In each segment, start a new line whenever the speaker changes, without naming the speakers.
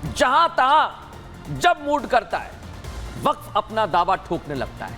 जहां तहां जब मूड करता है वक्फ अपना दावा ठोकने लगता है।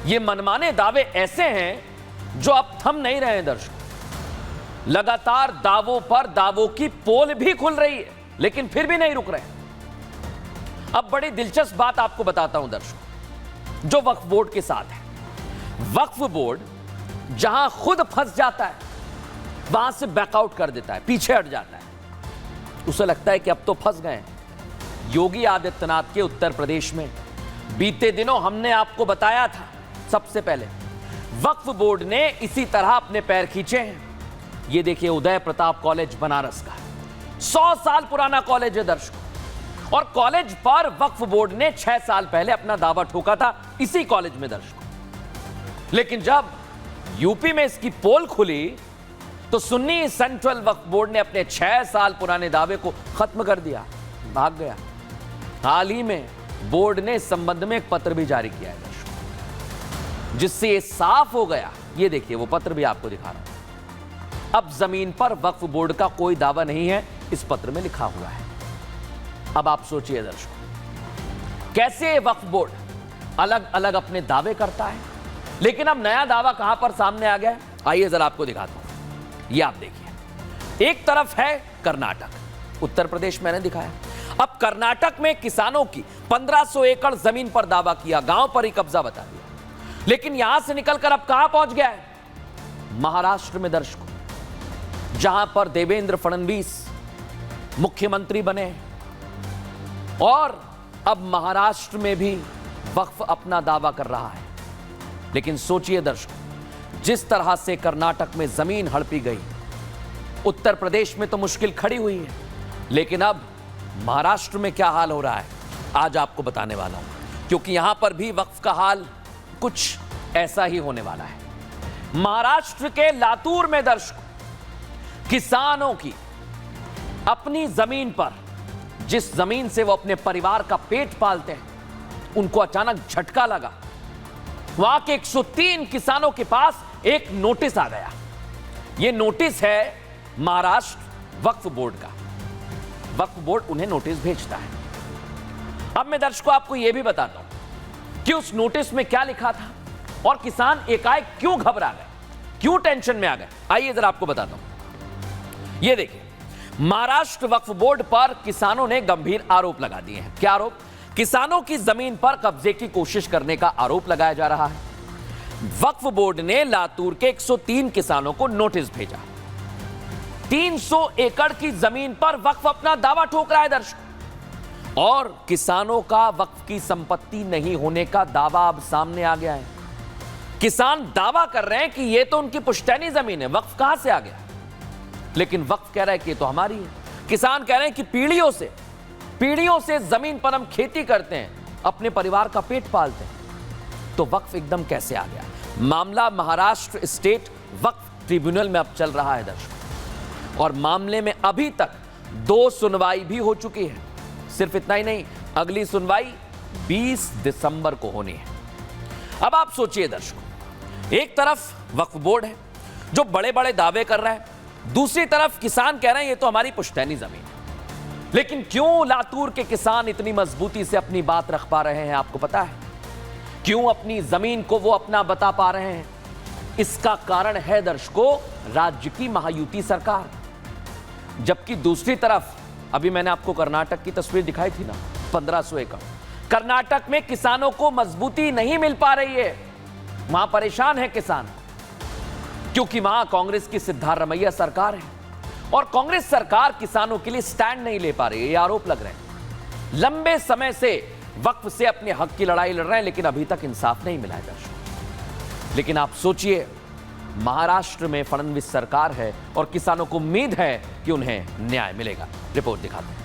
ये मनमाने दावे ऐसे हैं जो अब थम नहीं रहे हैं दर्शकों। लगातार दावों पर दावों की पोल भी खुल रही है, लेकिन फिर भी नहीं रुक रहे। अब बड़ी दिलचस्प बात आपको बताता हूं दर्शकों, जो वक्फ बोर्ड के साथ है। वक्फ बोर्ड जहां खुद फंस जाता है वहां से बैकआउट कर देता है, पीछे हट जाता है। उसे लगता है कि अब तो फंस गए। योगी आदित्यनाथ के उत्तर प्रदेश में बीते दिनों हमने आपको बताया था, सबसे पहले वक्फ बोर्ड ने इसी तरह अपने पैर खींचे हैं। ये देखिए उदय प्रताप कॉलेज बनारस का 100 साल पुराना कॉलेज है दर्शकों, और कॉलेज पर वक्फ बोर्ड ने 6 साल पहले अपना दावा ठोका था इसी कॉलेज में दर्शकों। लेकिन जब यूपी में इसकी पोल खुली तो सुन्नी सेंट्रल वक्फ बोर्ड ने अपने 6 साल पुराने दावे को खत्म कर दिया, भाग गया। हाल ही में बोर्ड ने इस संबंध में एक पत्र भी जारी किया है दर्शकों, जिससे ये साफ हो गया। ये देखिए वो पत्र भी आपको दिखा रहा हूं। अब जमीन पर वक्फ बोर्ड का कोई दावा नहीं है, इस पत्र में लिखा हुआ है। अब आप सोचिए दर्शकों, कैसे वक्फ बोर्ड अलग अलग अपने दावे करता है, लेकिन अब नया दावा कहां पर सामने आ गया है, आइए जरा आपको दिखाता हूं। ये आप देखिए, एक तरफ है कर्नाटक, उत्तर प्रदेश मैंने दिखाया। अब कर्नाटक में किसानों की 1500 एकड़ जमीन पर दावा किया, गांव पर ही कब्जा बता दिया। लेकिन यहां से निकलकर अब कहां पहुंच गया है, महाराष्ट्र में दर्शकों, जहां पर देवेंद्र फडणवीस मुख्यमंत्री बने, और अब महाराष्ट्र में भी वक्फ अपना दावा कर रहा है। लेकिन सोचिए दर्शकों, जिस तरह से कर्नाटक में जमीन हड़पी गई, उत्तर प्रदेश में तो मुश्किल खड़ी हुई है, लेकिन अब महाराष्ट्र में क्या हाल हो रहा है आज आपको बताने वाला हूं, क्योंकि यहां पर भी वक्फ का हाल कुछ ऐसा ही होने वाला है। महाराष्ट्र के लातूर में दर्शकों, किसानों की अपनी जमीन पर, जिस जमीन से वो अपने परिवार का पेट पालते हैं, उनको अचानक झटका लगा। वहां के 103 किसानों के पास एक नोटिस आ गया। यह नोटिस है महाराष्ट्र वक्फ बोर्ड का। वक्फ बोर्ड उन्हें नोटिस भेजता है। अब मैं दर्शकों आपको यह भी बताता हूं कि उस नोटिस में क्या लिखा था और किसान एकाएक क्यों घबरा गए, क्यों टेंशन में आ गए। आइए जरा आपको बताता हूं। यह देखिए, महाराष्ट्र वक्फ बोर्ड पर किसानों ने गंभीर आरोप लगा दिए हैं। क्या आरोप? किसानों की जमीन पर कब्जे की कोशिश करने का आरोप लगाया जा रहा है। वक्फ बोर्ड ने लातूर के 103 किसानों को नोटिस भेजा। 300 एकड़ की जमीन पर वक्फ अपना दावा ठोक रहा है दर्शकों, और किसानों का वक्फ की संपत्ति नहीं होने का दावा अब सामने आ गया है। किसान दावा कर रहे हैं कि यह तो उनकी पुश्तैनी जमीन है, वक्फ कहां से आ गया। लेकिन वक्फ कह रहा है कि ये तो हमारी है। किसान कह रहे हैं कि पीढ़ियों से जमीन पर हम खेती करते हैं, अपने परिवार का पेट पालते हैं, तो वक्फ एकदम कैसे आ गया। मामला महाराष्ट्र स्टेट वक्फ ट्रिब्यूनल में अब चल रहा है दर्शकों, और मामले में अभी तक 2 सुनवाई भी हो चुकी है। सिर्फ इतना ही नहीं, अगली सुनवाई 20 दिसंबर को होनी है। अब आप सोचिए दर्शकों, एक तरफ वक्फ बोर्ड है जो बड़े बड़े दावे कर रहा है, दूसरी तरफ किसान कह रहे हैं ये तो हमारी पुश्तैनी जमीन है। लेकिन क्यों लातूर के किसान इतनी मजबूती से अपनी बात रख पा रहे हैं, आपको पता है? क्यों अपनी जमीन को वो अपना बता पा रहे हैं? इसका कारण है दर्शकों, राज्य की महायुति सरकार। जबकि दूसरी तरफ, अभी मैंने आपको कर्नाटक की तस्वीर दिखाई थी ना, 1500 एकड़। कर्नाटक में किसानों को मजबूती नहीं मिल पा रही है, वहां परेशान है किसान, क्योंकि वहां कांग्रेस की सिद्धारमैया सरकार है, और कांग्रेस सरकार किसानों के लिए स्टैंड नहीं ले पा रही है। ये आरोप लग रहे हैं। लंबे समय से वक्फ से अपने हक की लड़ाई लड़ रहे हैं, लेकिन अभी तक इंसाफ नहीं मिला है दर्शकों। लेकिन आप सोचिए, महाराष्ट्र में फडणवीस सरकार है और किसानों को उम्मीद है कि उन्हें न्याय मिलेगा। रिपोर्ट दिखाते हैं।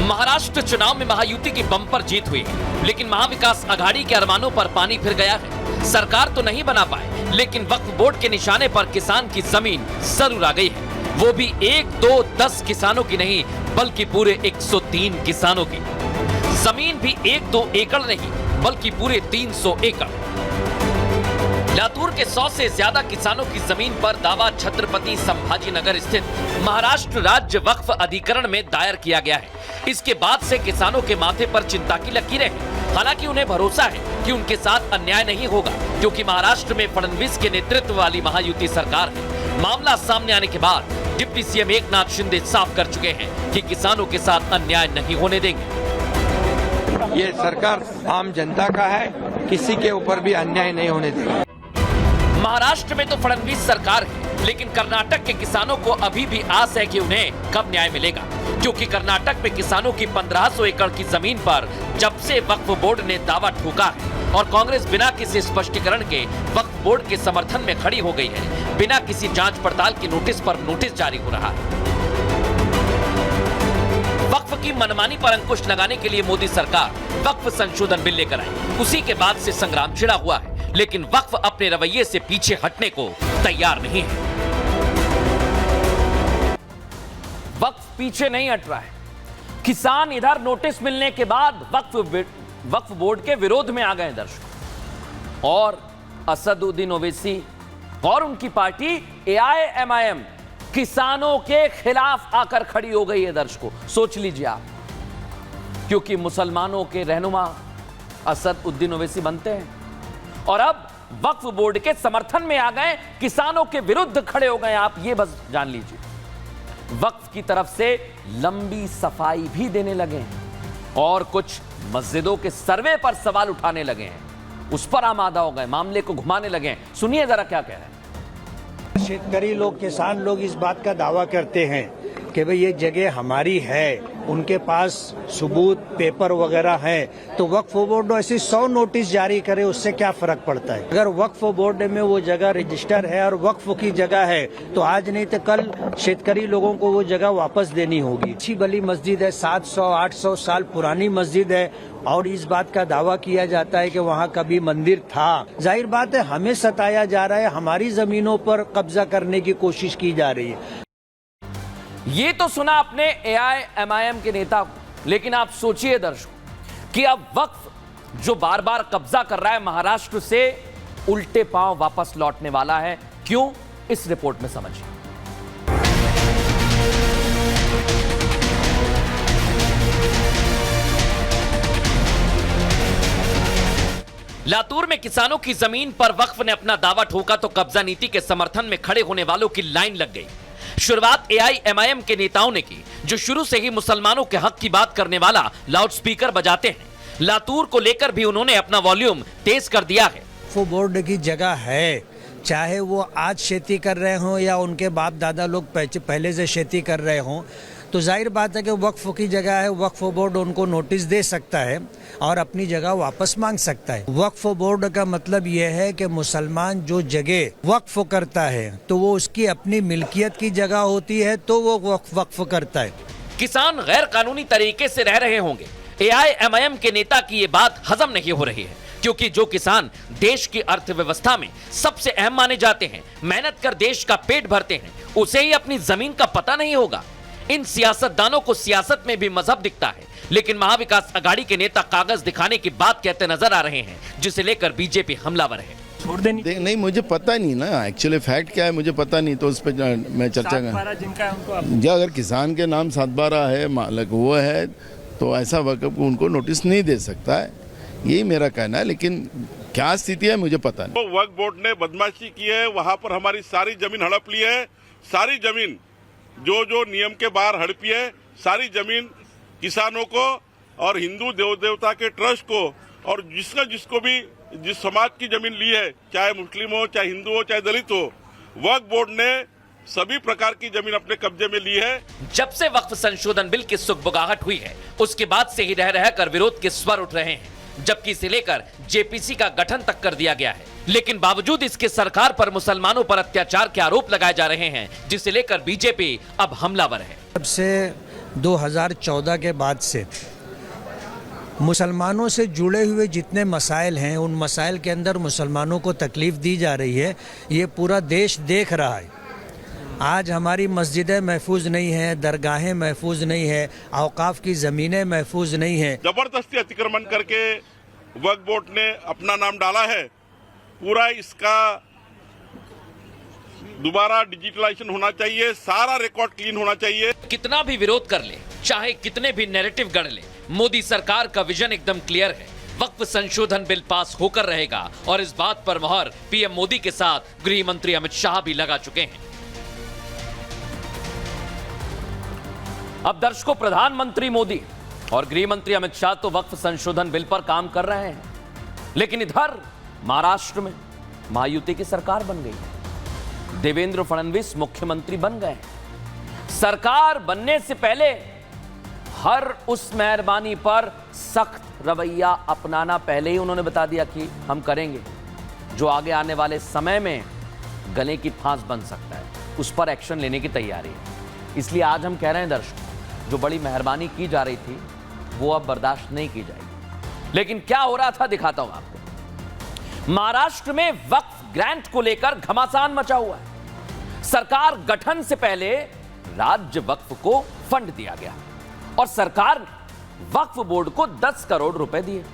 महाराष्ट्र चुनाव में महायुति की बंपर जीत हुई है, लेकिन महाविकास आघाड़ी के अरमानों पर पानी फिर गया है। सरकार तो नहीं बना पाए, लेकिन वक्फ बोर्ड के निशाने पर किसान की जमीन जरूर आ गई है। वो भी 1, 2, 10 किसानों की नहीं, बल्कि पूरे 103 किसानों की। जमीन भी 1-2 एकड़ नहीं, बल्कि पूरे 300 एकड़। लातूर के 100 से ज्यादा किसानों की जमीन पर दावा छत्रपति संभाजी नगर स्थित महाराष्ट्र राज्य वक्फ अधिकरण में दायर किया गया है। इसके बाद से किसानों के माथे पर चिंता की लकीरें हैं। हालांकि उन्हें भरोसा है कि उनके साथ अन्याय नहीं होगा, क्योंकि महाराष्ट्र में फडणवीस के नेतृत्व वाली महायुति सरकार है। मामला सामने आने के बाद डिप्टी सीएम एकनाथ शिंदे साफ कर चुके हैं कि किसानों के साथ अन्याय नहीं होने देंगे।
ये सरकार आम जनता का है, किसी के ऊपर भी अन्याय नहीं होने देगा।
महाराष्ट्र में तो फडणवीस सरकार है, लेकिन कर्नाटक के किसानों को अभी भी आस है कि उन्हें कब न्याय मिलेगा, क्योंकि कर्नाटक में किसानों की 1500 एकड़ की जमीन पर जब से वक्फ बोर्ड ने दावा ठोका है और कांग्रेस बिना किसी स्पष्टीकरण के वक्फ बोर्ड के समर्थन में खड़ी हो गई है, बिना किसी जांच पड़ताल की नोटिस पर नोटिस जारी हो रहा है। वक्फ की मनमानी पर अंकुश लगाने के लिए मोदी सरकार वक्फ संशोधन बिल लेकर आई। उसी के बाद से संग्राम छिड़ा हुआ है, लेकिन वक्फ अपने रवैये से पीछे हटने को तैयार नहीं है। वक्फ पीछे नहीं हट रहा है। किसान इधर नोटिस मिलने के बाद वक्फ बोर्ड के विरोध में आ गए दर्शकों, और असदुद्दीन ओवैसी और उनकी पार्टी AIMIM किसानों के खिलाफ आकर खड़ी हो गई है। दर्शकों सोच लीजिए आप, क्योंकि मुसलमानों के रहनुमा असदुद्दीन ओवैसी बनते हैं और अब वक्फ बोर्ड के समर्थन में आ गए, किसानों के विरुद्ध खड़े हो गए। आप ये बस जान लीजिए, वक्फ की तरफ से लंबी सफाई भी देने लगे हैं और कुछ मस्जिदों के सर्वे पर सवाल उठाने लगे हैं, उस पर आमादा हो गए, मामले को घुमाने लगे हैं। सुनिए जरा क्या कह रहे हैं।
शेतकरी लोग, किसान लोग इस बात का दावा करते हैं कि भाई ये जगह हमारी है, उनके पास सबूत पेपर वगैरह है, तो वक्फ बोर्ड ऐसी 100 नोटिस जारी करे, उससे क्या फर्क पड़ता है। अगर वक्फ बोर्ड में वो जगह रजिस्टर है और वक्फ की जगह है, तो आज नहीं तो कल शेतकरी लोगों को वो जगह वापस देनी होगी। अच्छी भली मस्जिद है, 700-800 साल पुरानी मस्जिद है, और इस बात का दावा किया जाता है कि वहाँ कभी मंदिर था। जाहिर बात है हमें सताया जा रहा है, हमारी जमीनों पर कब्जा करने की कोशिश की जा रही है।
ये तो सुना आपने AIMIM के नेता को, लेकिन आप सोचिए दर्शकों कि अब वक्फ जो बार बार कब्जा कर रहा है महाराष्ट्र से, उल्टे पांव वापस लौटने वाला है। क्यों, इस रिपोर्ट में समझिए। लातूर में किसानों की जमीन पर वक्फ ने अपना दावा ठोका तो कब्जा नीति के समर्थन में खड़े होने वालों की लाइन लग गई। शुरुआत AIMIM के नेताओं ने की, जो शुरू से ही मुसलमानों के हक की बात करने वाला लाउडस्पीकर बजाते हैं। लातूर को लेकर भी उन्होंने अपना वॉल्यूम तेज कर दिया है।
वक्फ बोर्ड की जगह है, चाहे वो आज खेती कर रहे हों या उनके बाप दादा लोग पहले से खेती कर रहे हों, तो जाहिर बात है कि वक्फ की जगह है, वक्फ बोर्ड उनको नोटिस दे सकता है और अपनी जगह वापस मांग सकता है। वक्फ बोर्ड का मतलब यह है कि मुसलमान जो जगह वक्फ करता है तो वो उसकी अपनी मिल्कियत की जगह होती है, तो वो वक्फ करता है।
किसान गैर कानूनी तरीके से रह रहे होंगे, AIMIM के नेता की ये बात हजम नहीं हो रही है, क्योंकि जो किसान देश की अर्थव्यवस्था में सबसे अहम माने जाते हैं, मेहनत कर देश का पेट भरते हैं, उसे ही अपनी जमीन का पता नहीं होगा। इन सियासतदानों को सियासत में भी मजहब दिखता है, लेकिन महाविकास अघाड़ी के नेता कागज दिखाने की बात कहते नजर आ रहे हैं, जिसे लेकर बीजेपी हमलावर है।
नहीं, मुझे पता नहीं ना, एक्चुअली फैक्ट क्या है मुझे पता नहीं, तो उस पर मैं चर्चा कर, अगर किसान के नाम 7/12 है, मालिक वो है, तो ऐसा वक्फ उनको नोटिस नहीं दे सकता है, यही मेरा कहना है। लेकिन क्या स्थिति है मुझे पता नहीं।
वक्फ बोर्ड ने बदमाशी की है, वहाँ पर हमारी सारी जमीन हड़प ली है। सारी जमीन जो नियम के बाहर हड़पी है, सारी जमीन किसानों को और हिंदू देव देवता के ट्रस्ट को, और जिसको भी जिस समाज की जमीन ली है, चाहे मुस्लिम हो, चाहे हिंदू हो, चाहे दलित हो, वक्फ बोर्ड ने सभी प्रकार की जमीन अपने कब्जे में ली है।
जब से वक्फ संशोधन बिल की सुगबुगाहट हुई है, उसके बाद से ही रह रहकर विरोध के स्वर उठ रहे हैं, जबकि इसे लेकर JPC का गठन तक कर दिया गया है। लेकिन बावजूद इसके सरकार पर मुसलमानों पर अत्याचार के आरोप लगाए जा रहे हैं, जिसे लेकर बीजेपी अब हमलावर है।
जब से 2014 के बाद से मुसलमानों से जुड़े हुए जितने मसाइल हैं, उन मसाइल के अंदर मुसलमानों को तकलीफ दी जा रही है, ये पूरा देश देख रहा है। आज हमारी मस्जिदें महफूज नहीं है, दरगाहें महफूज नहीं है, औकाफ की ज़मीनें महफूज नहीं है।
जबरदस्ती अतिक्रमण करके वक्फ बोर्ड ने अपना नाम डाला है, पूरा इसका दोबारा डिजिटलाइजेशन होना चाहिए, सारा रिकॉर्ड क्लीन होना चाहिए।
कितना भी विरोध कर ले, चाहे कितने भी नैरेटिव गढ़ ले, मोदी सरकार का विजन एकदम क्लियर है। वक्फ संशोधन बिल पास होकर रहेगा और इस बात पर मोहर पीएम मोदी के साथ गृह मंत्री अमित शाह भी लगा चुके हैं। अब दर्शकों, प्रधानमंत्री मोदी और गृह मंत्री अमित शाह तो वक्फ संशोधन बिल पर काम कर रहे हैं, लेकिन इधर महाराष्ट्र में महायुति की सरकार बन गई। देवेंद्र फडणवीस मुख्यमंत्री बन गए। सरकार बनने से पहले हर उस मेहरबानी पर सख्त रवैया अपनाना पहले ही उन्होंने बता दिया कि हम करेंगे, जो आगे आने वाले समय में गले की फांस बन सकता है, उस पर एक्शन लेने की तैयारी है। इसलिए आज हम कह रहे हैं दर्शकों, जो बड़ी मेहरबानी की जा रही थी वो अब बर्दाश्त नहीं की जाएगी। लेकिन क्या हो रहा था दिखाता हूं आपको। महाराष्ट्र में वक्फ ग्रांट को लेकर घमासान मचा हुआ है। सरकार गठन से पहले राज्य वक्फ को फंड दिया गया और सरकार ने वक्फ बोर्ड को 10 करोड़ रुपए दिए।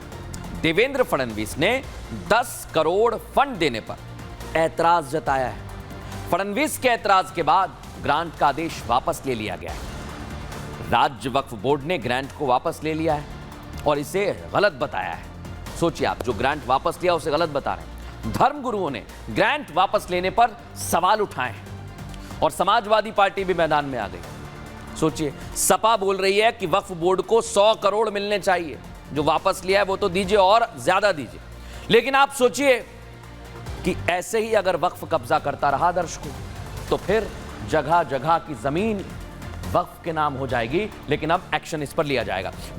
देवेंद्र फडणवीस ने 10 करोड़ फंड देने पर ऐतराज जताया है। फडणवीस के ऐतराज के बाद ग्रांट का आदेश वापस ले लिया गया है। राज्य वक्फ बोर्ड ने ग्रांट को वापस ले लिया है और इसे गलत बताया है। सोचिए आप, जो ग्रांट वापस लिया उसे गलत बता रहे हैं। धर्मगुरुओं ने ग्रांट वापस लेने पर सवाल उठाए हैं और समाजवादी पार्टी भी मैदान में आ गई। सोचिए, सपा बोल रही है कि वक्फ बोर्ड को 100 करोड़ मिलने चाहिए, जो वापस लिया है वो तो दीजिए और ज्यादा दीजिए। लेकिन आप सोचिए कि ऐसे ही अगर वक्फ कब्जा करता रहा दर्शकों, तो फिर जगह जगह की जमीन वक्फ के नाम हो जाएगी। लेकिन अब एक्शन इस पर लिया जाएगा।